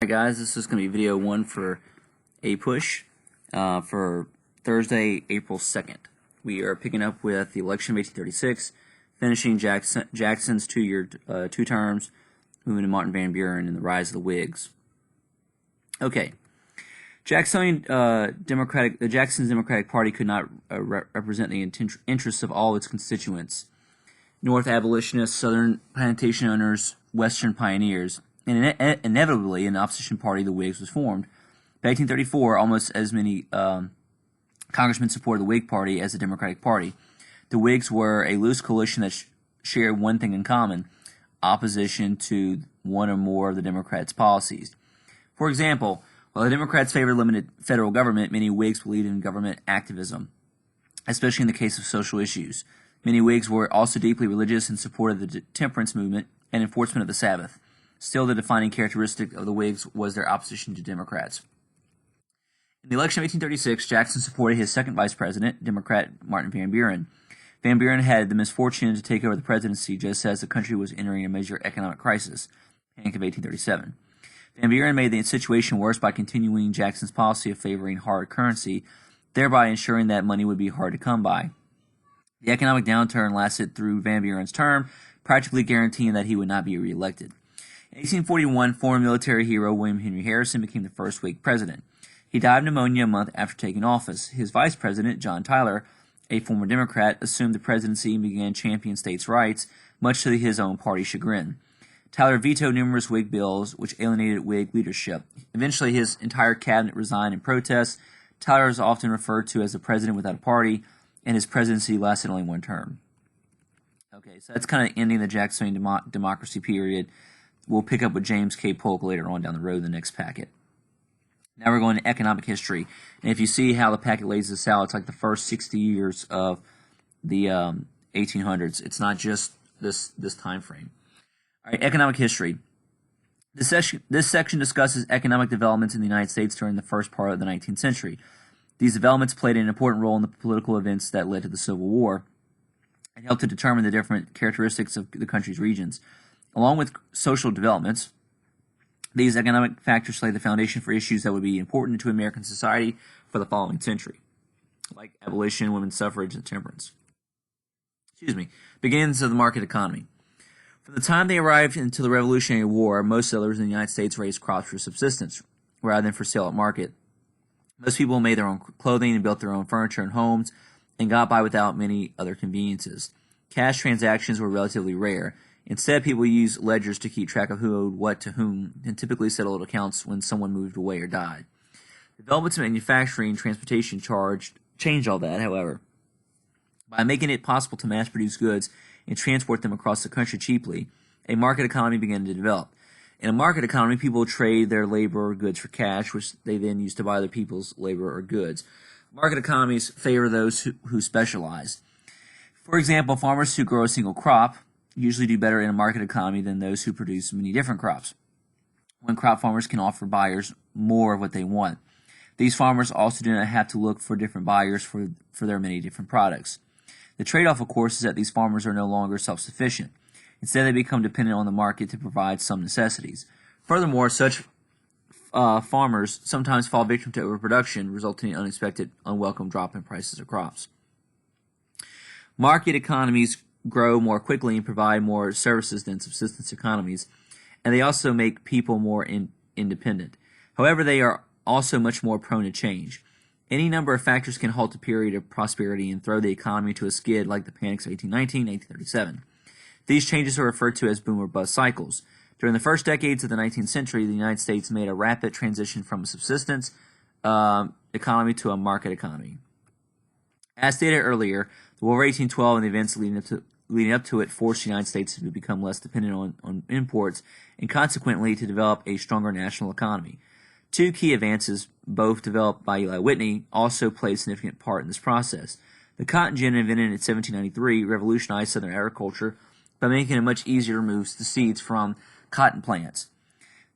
Alright guys, this is going to be video 1 for APUSH for Thursday, April 2nd. We are picking up with the election of 1836, finishing Jackson's two terms, moving to Martin Van Buren and the rise of the Whigs. Okay, Jackson's Democratic Party could not represent the interests of all its constituents: North abolitionists, Southern plantation owners, Western pioneers. And inevitably, an opposition party, the Whigs, was formed. By 1834, almost as many congressmen supported the Whig Party as the Democratic Party. The Whigs were a loose coalition that shared one thing in common: opposition to one or more of the Democrats' policies. For example, while the Democrats favored limited federal government, many Whigs believed in government activism, especially in the case of social issues. Many Whigs were also deeply religious and supported the temperance movement and enforcement of the Sabbath. Still, the defining characteristic of the Whigs was their opposition to Democrats. In the election of 1836, Jackson supported his second vice president, Democrat Martin Van Buren. Van Buren had the misfortune to take over the presidency just as the country was entering a major economic crisis, Panic of 1837. Van Buren made the situation worse by continuing Jackson's policy of favoring hard currency, thereby ensuring that money would be hard to come by. The economic downturn lasted through Van Buren's term, practically guaranteeing that he would not be reelected. In 1841, former military hero William Henry Harrison became the first Whig president. He died of pneumonia a month after taking office. His vice president, John Tyler, a former Democrat, assumed the presidency and began championing states' rights, much to his own party chagrin. Tyler vetoed numerous Whig bills, which alienated Whig leadership. Eventually, his entire cabinet resigned in protest. Tyler is often referred to as the president without a party, and his presidency lasted only one term. Okay, so that's kind of ending the Jacksonian democracy period. We'll pick up with James K. Polk later on down the road in the next packet. Now we're going to economic history. And if you see how the packet lays this out, it's like the first 60 years of the 1800s. It's not just this time frame. All right, economic history. This section discusses economic developments in the United States during the first part of the 19th century. These developments played an important role in the political events that led to the Civil War and helped to determine the different characteristics of the country's regions. Along with social developments, these economic factors lay the foundation for issues that would be important to American society for the following century, like abolition, women's suffrage, and temperance. Beginnings of the market economy. From the time they arrived into the Revolutionary War, most settlers in the United States raised crops for subsistence rather than for sale at market. Most people made their own clothing and built their own furniture and homes and got by without many other conveniences. Cash transactions were relatively rare. Instead, people used ledgers to keep track of who owed what to whom and typically settled accounts when someone moved away or died. Developments in manufacturing and transportation changed all that, however. By making it possible to mass-produce goods and transport them across the country cheaply, a market economy began to develop. In a market economy, people trade their labor or goods for cash, which they then use to buy other people's labor or goods. Market economies favor those who specialize. For example, farmers who grow a single crop usually do better in a market economy than those who produce many different crops. One crop farmers can offer buyers more of what they want. These farmers also do not have to look for different buyers for their many different products. The trade-off, of course, is that these farmers are no longer self-sufficient. Instead, they become dependent on the market to provide some necessities. Furthermore, such farmers sometimes fall victim to overproduction, resulting in unexpected, unwelcome drop in prices of crops. Market economies grow more quickly and provide more services than subsistence economies, and they also make people more independent. However, they are also much more prone to change. Any number of factors can halt a period of prosperity and throw the economy to a skid, like the panics of 1819 and 1837. These changes are referred to as boom or bust cycles. During the first decades of the 19th century, the United States made a rapid transition from a subsistence economy to a market economy. As stated earlier, the War of 1812 and the events leading up to it forced the United States to become less dependent on imports and consequently to develop a stronger national economy. Two key advances, both developed by Eli Whitney, also played a significant part in this process. The cotton gin, invented in 1793, revolutionized Southern agriculture by making it much easier to remove the seeds from cotton plants.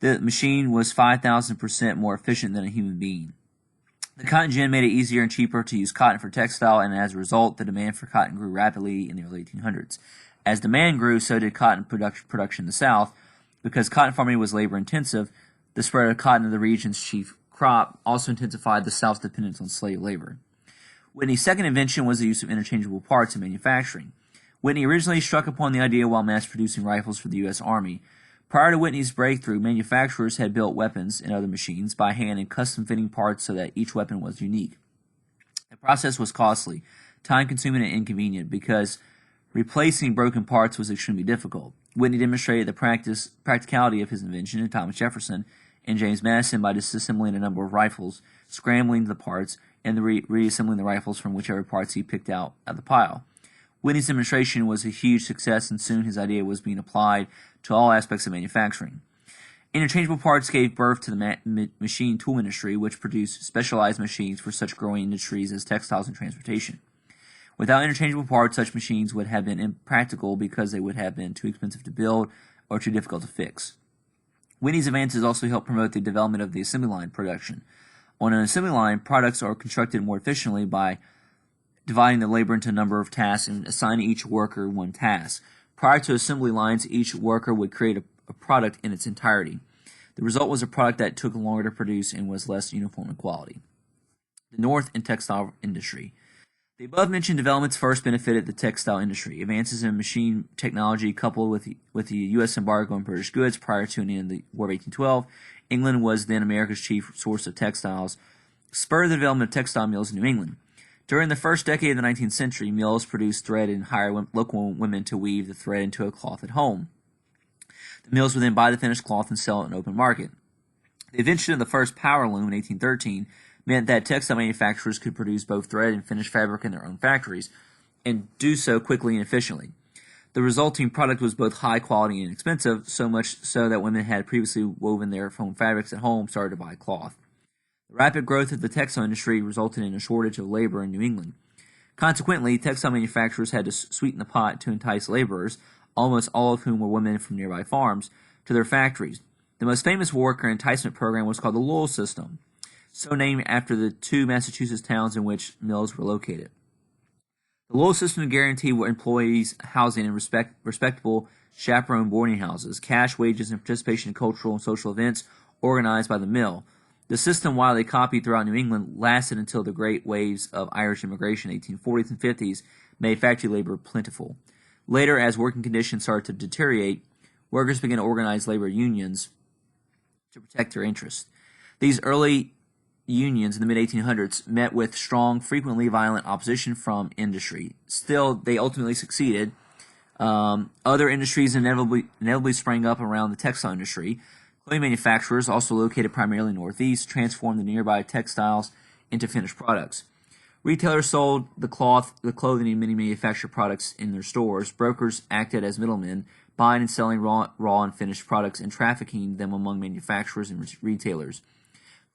The machine was 5,000% more efficient than a human being. The cotton gin made it easier and cheaper to use cotton for textile, and as a result, the demand for cotton grew rapidly in the early 1800s. As demand grew, so did cotton production in the South. Because cotton farming was labor-intensive, The spread of cotton, the region's chief crop, also intensified the South's dependence on slave labor. Whitney's second invention was the use of interchangeable parts in manufacturing. Whitney originally struck upon the idea while mass-producing rifles for the U.S. Army. Prior to Whitney's breakthrough, manufacturers had built weapons and other machines by hand in custom-fitting parts so that each weapon was unique. The process was costly, time-consuming, and inconvenient because replacing broken parts was extremely difficult. Whitney demonstrated the practicality of his invention to Thomas Jefferson and James Madison by disassembling a number of rifles, scrambling the parts, and reassembling the rifles from whichever parts he picked out of the pile. Whitney's demonstration was a huge success, and soon his idea was being applied to all aspects of manufacturing. Interchangeable parts gave birth to the machine tool industry, which produced specialized machines for such growing industries as textiles and transportation. Without interchangeable parts, such machines would have been impractical because they would have been too expensive to build or too difficult to fix. Whitney's advances also helped promote the development of the assembly line production. On an assembly line, products are constructed more efficiently by dividing the labor into a number of tasks and assigning each worker one task. Prior to assembly lines, each worker would create a product in its entirety. The result was a product that took longer to produce and was less uniform in quality. The North and textile industry. The above-mentioned developments first benefited the textile industry. Advances in machine technology coupled with the U.S. embargo on British goods prior to the end of the War of 1812, England was then America's chief source of textiles, spurred the development of textile mills in New England. During the first decade of the 19th century, mills produced thread and hired local women to weave the thread into a cloth at home. The mills would then buy the finished cloth and sell it in an open market. The invention of the first power loom in 1813 meant that textile manufacturers could produce both thread and finished fabric in their own factories, and do so quickly and efficiently. The resulting product was both high quality and expensive, so much so that women had previously woven their own fabrics at home started to buy cloth. The rapid growth of the textile industry resulted in a shortage of labor in New England. Consequently, textile manufacturers had to sweeten the pot to entice laborers, almost all of whom were women from nearby farms, to their factories. The most famous worker enticement program was called the Lowell System, so named after the two Massachusetts towns in which mills were located. The Lowell System guaranteed employees housing in respectable chaperone boarding houses, cash wages, and participation in cultural and social events organized by the mill. The system, widely copied throughout New England, lasted until the great waves of Irish immigration in the 1840s and 50s made factory labor plentiful. Later, as working conditions started to deteriorate, workers began to organize labor unions to protect their interests. These early unions in the mid-1800s met with strong, frequently violent opposition from industry. Still, they ultimately succeeded. Other industries inevitably sprang up around the textile industry. Clothing manufacturers, also located primarily northeast, transformed the nearby textiles into finished products. Retailers sold the clothing, and many manufactured products in their stores. Brokers acted as middlemen, buying and selling raw and finished products and trafficking them among manufacturers and retailers.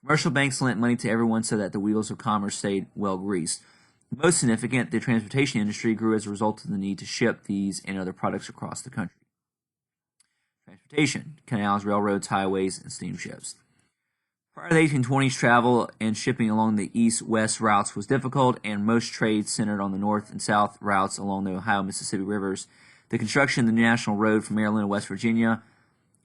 Commercial banks lent money to everyone so that the wheels of commerce stayed well greased. Most significant, the transportation industry grew as a result of the need to ship these and other products across the country. Transportation: canals, railroads, highways, and steamships. Prior to the 1820s, travel and shipping along the east-west routes was difficult, and most trade centered on the north and south routes along the Ohio-Mississippi rivers. The construction of the National Road from Maryland to West Virginia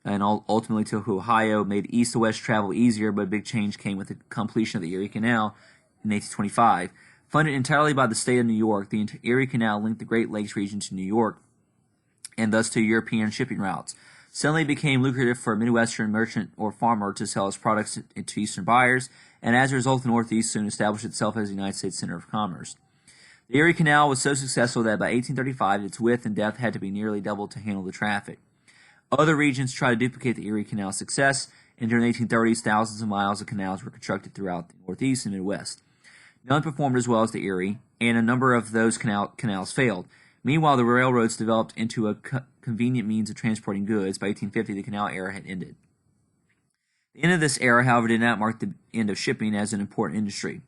and ultimately to Ohio made east-to-west travel easier, but a big change came with the completion of the Erie Canal in 1825. Funded entirely by the state of New York, the Erie Canal linked the Great Lakes region to New York and thus to European shipping routes. Suddenly it became lucrative for a Midwestern merchant or farmer to sell his products to Eastern buyers, and as a result, the Northeast soon established itself as the United States center of commerce. The Erie Canal was so successful that by 1835, its width and depth had to be nearly doubled to handle the traffic. Other regions tried to duplicate the Erie Canal's success, and during the 1830s, thousands of miles of canals were constructed throughout the Northeast and Midwest. None performed as well as the Erie, and a number of those canals failed. Meanwhile, the railroads developed into a convenient means of transporting goods. By 1850, the canal era had ended. The end of this era, however, did not mark the end of shipping as an important industry.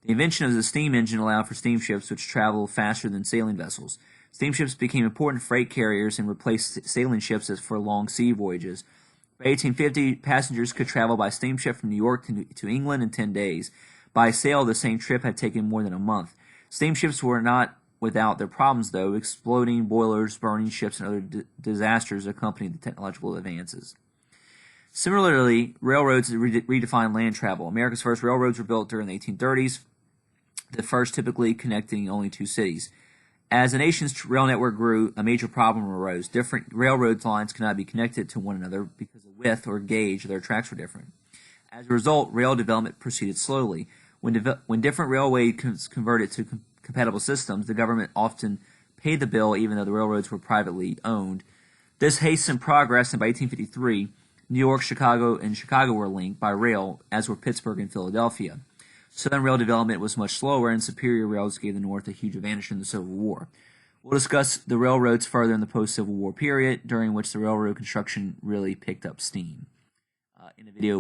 The invention of the steam engine allowed for steamships which traveled faster than sailing vessels. Steamships became important freight carriers and replaced sailing ships for long sea voyages. By 1850, passengers could travel by steamship from New York to England in 10 days. By sail, the same trip had taken more than a month. Steamships were not without their problems, though. Exploding boilers, burning ships, and other disasters accompanied the technological advances. Similarly, railroads redefined land travel. America's first railroads were built during the 1830s, the first typically connecting only two cities. As the nation's rail network grew, a major problem arose. Different railroad lines could not be connected to one another because the width or gauge of their tracks were different. As a result, rail development proceeded slowly. When different railways converted to compatible systems, the government often paid the bill even though the railroads were privately owned. This hastened progress, and by 1853, New York, Chicago, and Chicago were linked by rail, as were Pittsburgh and Philadelphia. Southern rail development was much slower, and superior rails gave the North a huge advantage in the Civil War. We'll discuss the railroads further in the post-Civil War period, during which the railroad construction really picked up steam. In the video